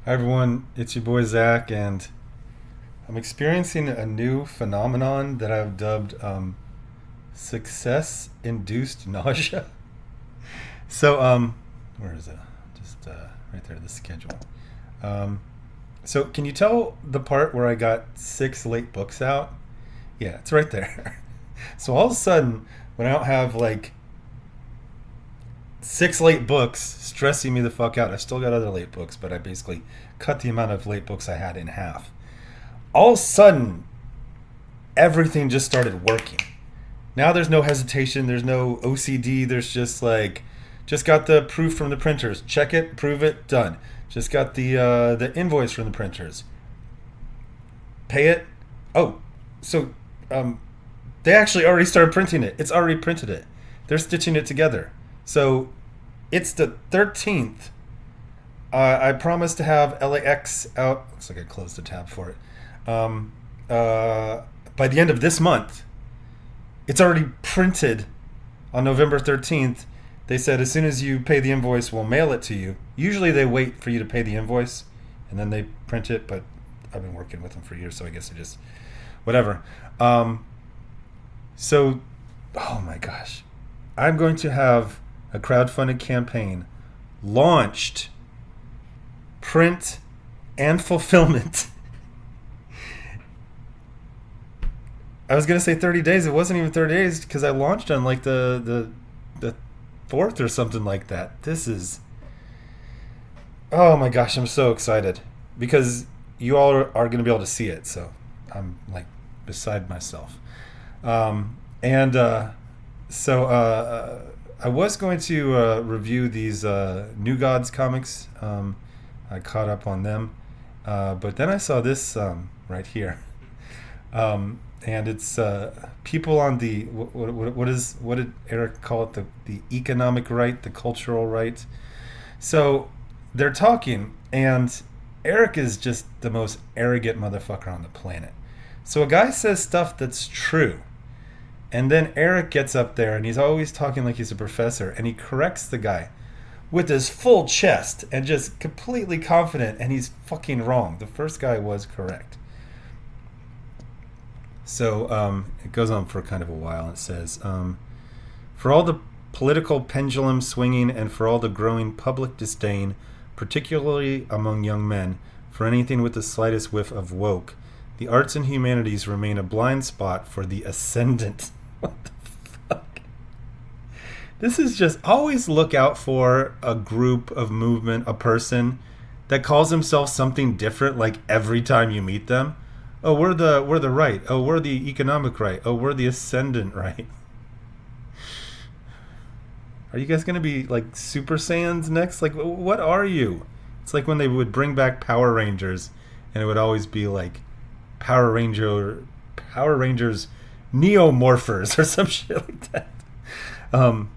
Hi everyone, it's your boy Zach, and I'm experiencing a new phenomenon that I've dubbed success-induced nausea. So, where is it? Just right there, the schedule. Um, so, can you tell the part where I got six late books out? Yeah, it's right there. So all of a sudden, when I don't have like six late books stressing me the fuck out, I've still got other late books, but I basically cut the amount of late books I had in half. All of a sudden, everything just started working. Now there's no hesitation, there's no OCD, there's just got the proof from the printers. Check it, prove it, done. Just got the invoice from the printers. Pay it. Oh, so um, they actually already started printing it. It's already printed it. They're stitching it together. So it's the 13th. I promised to have LAX out. Looks like I closed the tab for it. By the end of this month. It's already printed on November 13th. They said as soon as you pay the invoice, we'll mail it to you. Usually they wait for you to pay the invoice and then they print it, but I've been working with them for years, so I guess I just, whatever. So, oh my gosh. I'm going to have a crowdfunded campaign launched, print, and fulfillment. I was gonna say 30 days. It wasn't even 30 days because I launched on like the fourth or something like that. This is, oh my gosh, I'm so excited because you all are gonna be able to see it. So I'm like beside myself. And so I was going to review these New Gods comics. I caught up on them, but then I saw this right here. And it's people on the what did Eric call it, the economic right, the cultural right. So they're talking, and Eric is just the most arrogant motherfucker on the planet. So a guy says stuff that's true, and then Eric gets up there and he's always talking like he's a professor, and he corrects the guy with his full chest and just completely confident, and he's fucking wrong. The first guy was correct. So it goes on for kind of a while. It says, for all the political pendulum swinging and for all the growing public disdain, particularly among young men, for anything with the slightest whiff of woke, the arts and humanities remain a blind spot for the ascendant. What the fuck? This is just always look out for a group, of movement, a person that calls himself something different like every time you meet them. Oh, we're the right. Oh, we're the economic right. Oh, we're the ascendant right. Are you guys gonna be like Super Saiyans next? Like, what are you? It's like when they would bring back Power Rangers, and it would always be like Power Rangers Neomorphers or some shit like that. Um,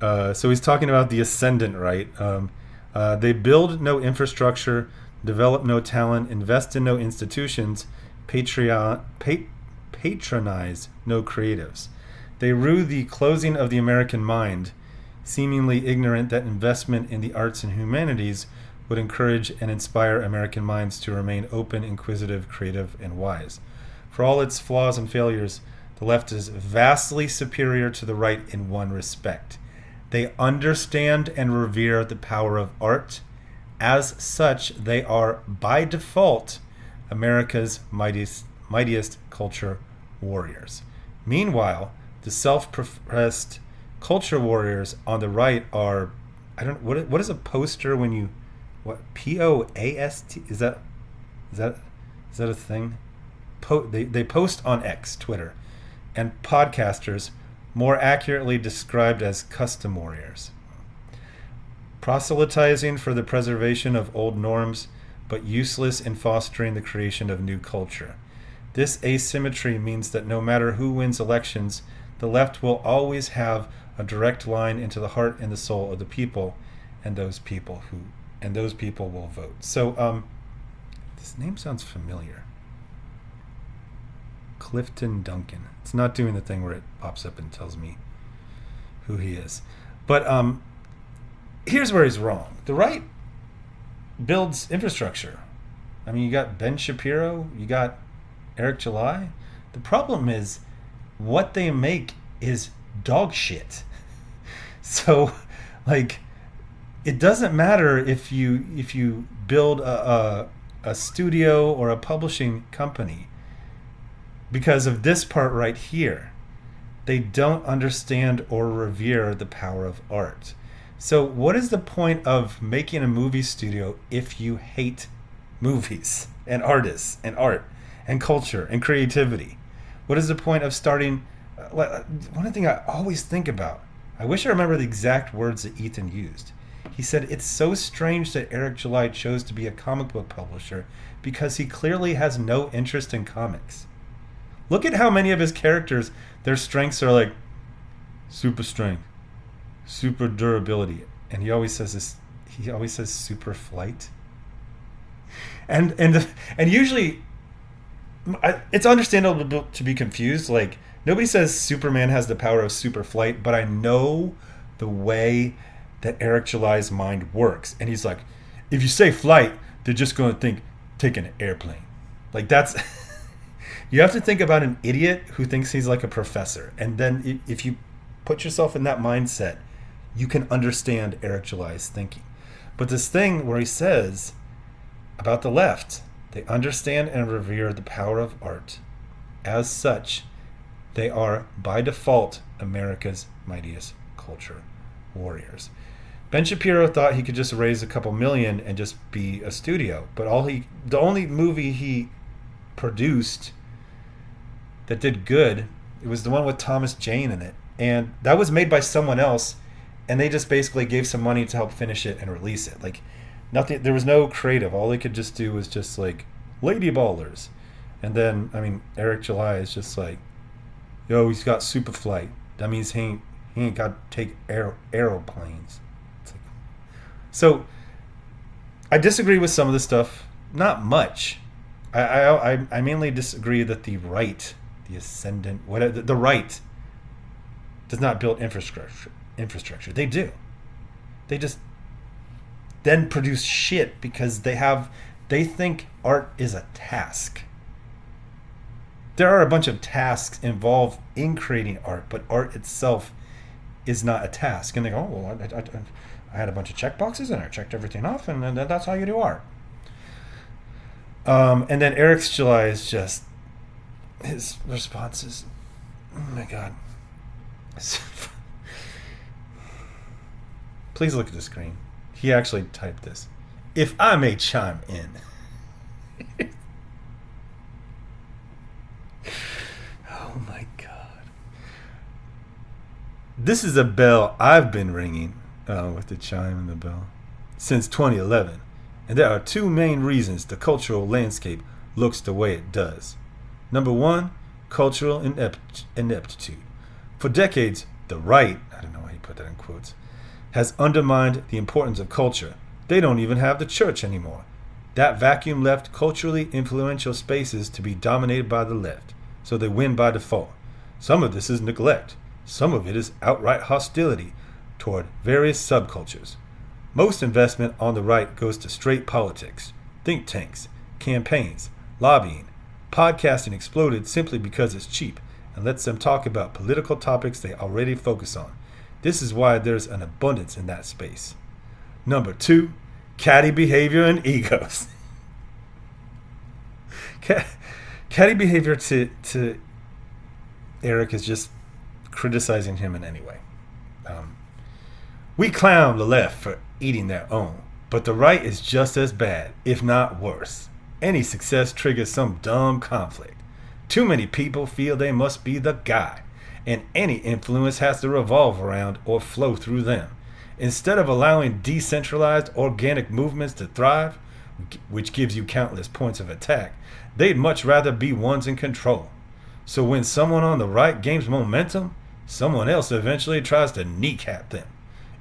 so he's talking about the ascendant right. They build no infrastructure, develop no talent, invest in no institutions, patronize no creatives. They rue the closing of the American mind, seemingly ignorant that investment in the arts and humanities would encourage and inspire American minds to remain open, inquisitive, creative, and wise. For all its flaws and failures, the left is vastly superior to the right in one respect. They understand and revere the power of art. As such, they are, by default, America's mightiest culture warriors. Meanwhile, the self-professed culture warriors on the right are, I don't, what is a poster when you, what, POAST, is that is that a thing? They post on X, Twitter, and podcasters, more accurately described as custom warriors, proselytizing for the preservation of old norms, but useless in fostering the creation of new culture. This asymmetry means that no matter who wins elections, the left will always have a direct line into the heart and the soul of the people, and those people will vote. So, this name sounds familiar. Clifton Duncan. It's not doing the thing where it pops up and tells me who he is. But here's where he's wrong. The right builds infrastructure. I mean, you got Ben Shapiro, you got Eric July. The problem is what they make is dog shit. So, like, it doesn't matter if you build a studio or a publishing company because of this part right here. They don't understand or revere the power of art. So what is the point of making a movie studio if you hate movies and artists and art and culture and creativity? What is the point of starting? One thing I always think about, I wish I remember the exact words that Ethan used. He said, it's so strange that Eric July chose to be a comic book publisher because he clearly has no interest in comics. Look at how many of his characters, their strengths are like super strength, super durability. And he always says this, he always says super flight. And usually it's understandable to be confused. Like, nobody says Superman has the power of super flight, but I know the way that Eric July's mind works. And he's like, if you say flight, they're just going to think taking an airplane. Like, that's you have to think about an idiot who thinks he's like a professor. And then if you put yourself in that mindset, you can understand Eric July's thinking. But this thing where he says about the left, they understand and revere the power of art. As such, they are by default America's mightiest culture warriors. Ben Shapiro thought he could just raise a couple million and just be a studio, but the only movie he produced that did good, it was the one with Thomas Jane in it, and that was made by someone else, and they just basically gave some money to help finish it and release it. Like, nothing, there was no creative. All they could just do was just like Lady Ballers, and then I mean Eric July is just like, yo, he's got super flight. That means he ain't got to take aeroplanes. Like, so I disagree with some of the stuff, not much. I mainly disagree that the right, the ascendant, whatever, the right does not build infrastructure. They do. They just then produce shit because they think art is a task. There are a bunch of tasks involved in creating art, but art itself is not a task. And they go, oh, well, I had a bunch of checkboxes and I checked everything off, and then that's how you do art. And then Eric July is just, his response is, oh my God. Please look at the screen. He actually typed this. If I may chime in. Oh my God. This is a bell I've been ringing with the chime and the bell since 2011. And there are two main reasons the cultural landscape looks the way it does. Number one, cultural ineptitude. For decades, the right, I don't know why he put that in quotes, has undermined the importance of culture. They don't even have the church anymore. That vacuum left culturally influential spaces to be dominated by the left, so they win by default. Some of this is neglect. Some of it is outright hostility toward various subcultures. Most investment on the right goes to straight politics, think tanks, campaigns, lobbying. Podcasting exploded simply because it's cheap and lets them talk about political topics they already focus on. This is why there's an abundance in that space. Number two, catty behavior and egos. Catty behavior to Eric is just criticizing him in any way. We clown the left for eating their own, but the right is just as bad, if not worse. Any success triggers some dumb conflict. Too many people feel they must be the guy, and any influence has to revolve around or flow through them. Instead of allowing decentralized organic movements to thrive, which gives you countless points of attack, they'd much rather be ones in control. So when someone on the right gains momentum, someone else eventually tries to kneecap them.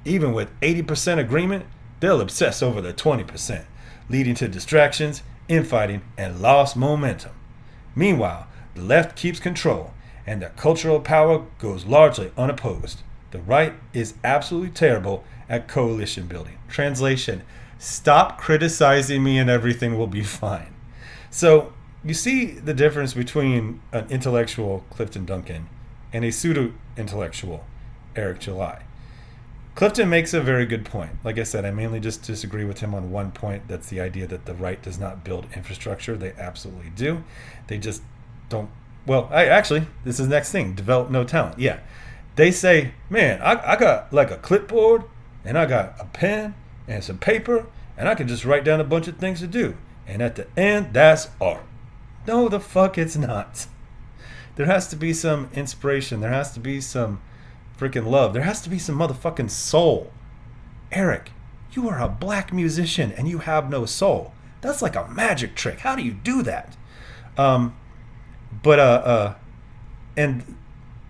Even with 80% agreement, they'll obsess over the 20%, leading to distractions, infighting, and lost momentum. Meanwhile, the left keeps control, and their cultural power goes largely unopposed. The right is absolutely terrible at coalition building. Translation, Stop criticizing me and everything will be fine. So you see the difference between an intellectual Clifton Duncan and a pseudo-intellectual Eric July. Clifton makes a very good point. Like I said, I mainly just disagree with him on one point. That's the idea that the right does not build infrastructure. They absolutely do. They just don't. Well, this is the next thing. Develop no talent. Yeah. They say, man, I got like a clipboard and I got a pen and some paper and I can just write down a bunch of things to do. And at the end, that's art. No, the fuck it's not. There has to be some inspiration. There has to be some freaking love. There has to be some motherfucking soul. Eric, you are a black musician and you have no soul. That's like a magic trick. How do you do that? And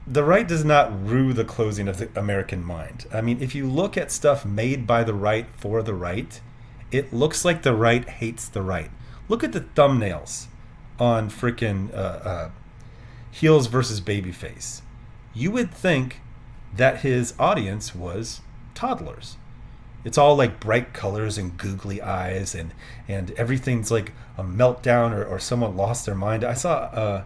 the right does not rue the closing of the American mind. I mean, if you look at stuff made by the right for the right, it looks like the right hates the right. Look at the thumbnails on freaking Heels versus Babyface. You would think that his audience was toddlers. It's all like bright colors and googly eyes and everything's like a meltdown or someone lost their mind. I saw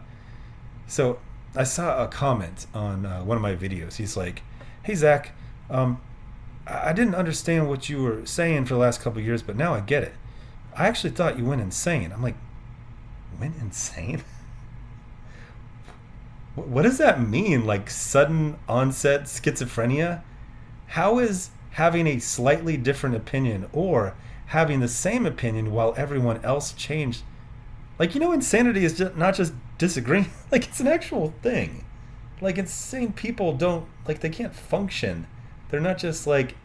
a comment on one of my videos. He's like, hey Zach, I didn't understand what you were saying for the last couple of years, but now I get it. I actually thought you went insane. I'm like, went insane? What does that mean? Like sudden onset schizophrenia? How is having a slightly different opinion or having the same opinion while everyone else changed? Like, insanity is just not just disagreeing. Like, it's an actual thing. Like, insane people they can't function. They're not just like,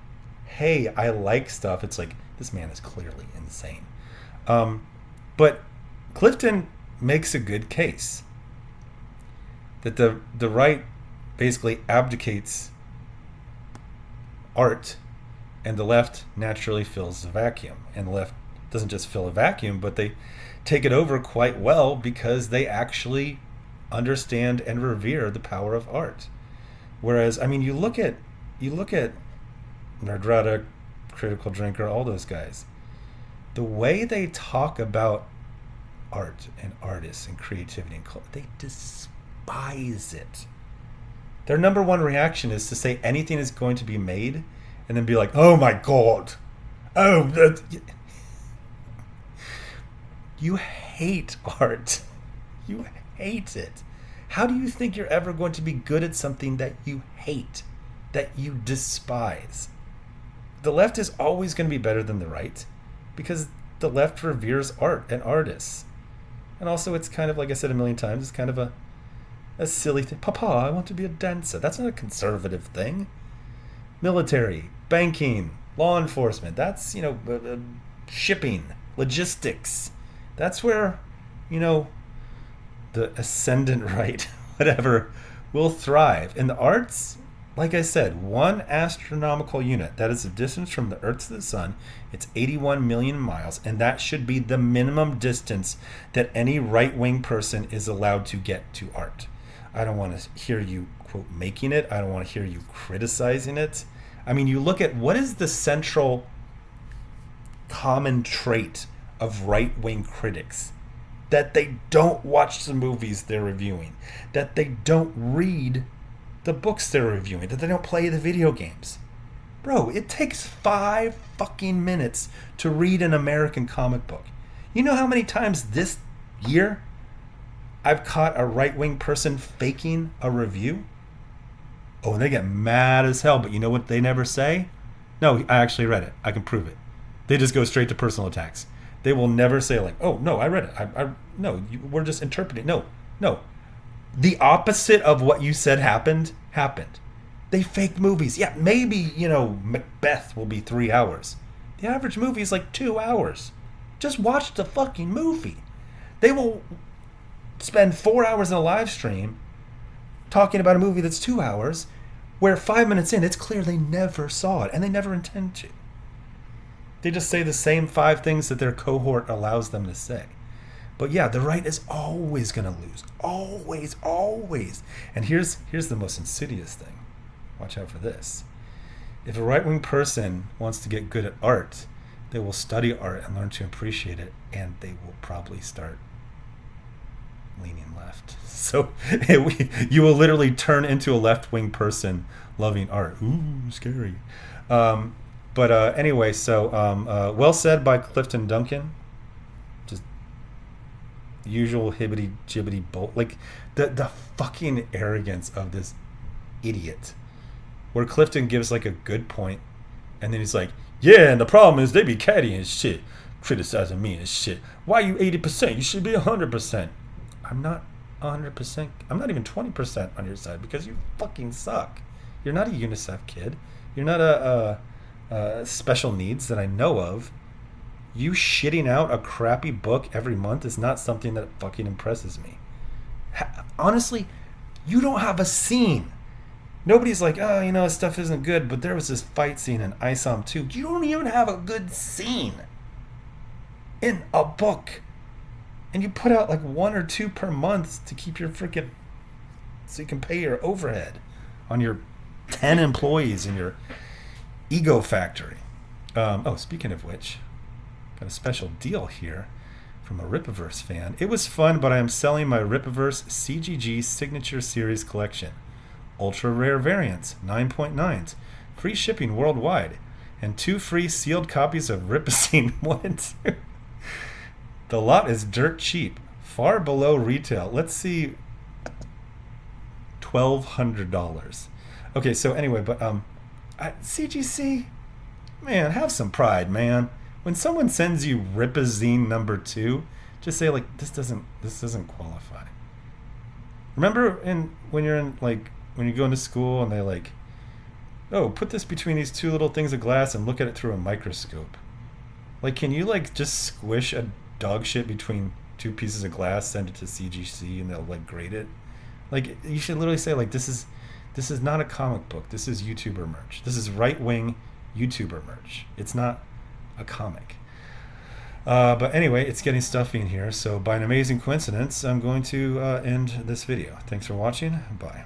hey, I like stuff. It's like, this man is clearly insane. But Clifton makes a good case that the right basically abdicates art and the left naturally fills the vacuum. And the left doesn't just fill a vacuum, but they take it over quite well because they actually understand and revere the power of art. Whereas, I mean, you look at Nerdrada, Critical Drinker, all those guys, the way they talk about art and artists and creativity and culture, they despise it. Their number one reaction is to say anything is going to be made and then be like, oh my God. Oh, you hate art. You hate it. How do you think you're ever going to be good at something that you hate, that you despise? The left is always going to be better than the right because the left reveres art and artists. And also it's kind of, like I said a million times, it's kind of a silly thing. Papa, I want to be a dancer. That's not a conservative thing. Military, banking, law enforcement, that's, shipping, logistics. That's where, the ascendant right, whatever, will thrive. In the arts, like I said, one astronomical unit, that is the distance from the Earth to the Sun. It's 81 million miles, and that should be the minimum distance that any right-wing person is allowed to get to art. I don't want to hear you, quote, making it. I don't want to hear you criticizing it. I mean, you look at what is the central common trait of right-wing critics? That they don't watch the movies they're reviewing, that they don't read the books they're reviewing, that they don't play the video games. Bro, it takes 5 fucking minutes to read an American comic book. You know how many times this year I've caught a right-wing person faking a review? Oh, and they get mad as hell, but you know what they never say? No, I actually read it. I can prove it. They just go straight to personal attacks. They will never say like, oh, no, I read it. We're just interpreting. No. The opposite of what you said happened. They faked movies. Yeah, maybe, Macbeth will be 3 hours. The average movie is like 2 hours. Just watch the fucking movie. They will spend 4 hours in a live stream talking about a movie that's 2 hours, where 5 minutes in, it's clear they never saw it, and they never intend to. They just say the same 5 things that their cohort allows them to say. But yeah, the right is always going to lose. Always, always. And here's the most insidious thing. Watch out for this. If a right-wing person wants to get good at art, They will study art and learn to appreciate it, and they will probably start leaning left. So you will literally turn into a left-wing person loving art. Ooh, scary. Anyway, so well said by Clifton Duncan. Just usual hibbity jibbity bolt. Like the fucking arrogance of this idiot. Where Clifton gives like a good point, and then he's like, yeah, and the problem is they be catty and shit, criticizing me and shit. Why are you 80%? You should be 100%. I'm not 100%. I'm not even 20% on your side because you fucking suck. You're not a UNICEF kid. You're not a special needs that I know of. You shitting out a crappy book every month is not something that fucking impresses me. Honestly, you don't have a scene. Nobody's like, oh, you know, stuff isn't good, but there was this fight scene in ISOM 2. You don't even have a good scene in a book. And you put out like 1 or 2 per month to keep your freaking, so you can pay your overhead on your 10 employees in your ego factory. Speaking of which, got a special deal here from a Ripiverse fan. It was fun, but I am selling my Ripiverse CGG Signature Series collection. Ultra rare variants, 9.9s, free shipping worldwide, and 2 free sealed copies of Ripazine 1 and 2. The lot is dirt cheap, far below retail. Let's see, $1,200. Okay, so anyway, but CGC, man, have some pride, man. When someone sends you Ripazine number 2, just say like, this doesn't qualify. Remember when you go into school and they like, oh, put this between these 2 little things of glass and look at it through a microscope. Like, can you like just squish a dog shit between 2 pieces of glass, send it to CGC, and they'll like grade it? Like, you should literally say like, this is not a comic book. This is YouTuber merch. This is right-wing YouTuber merch. It's not a comic. But anyway, it's getting stuffy in here. So by an amazing coincidence, I'm going to end this video. Thanks for watching. Bye.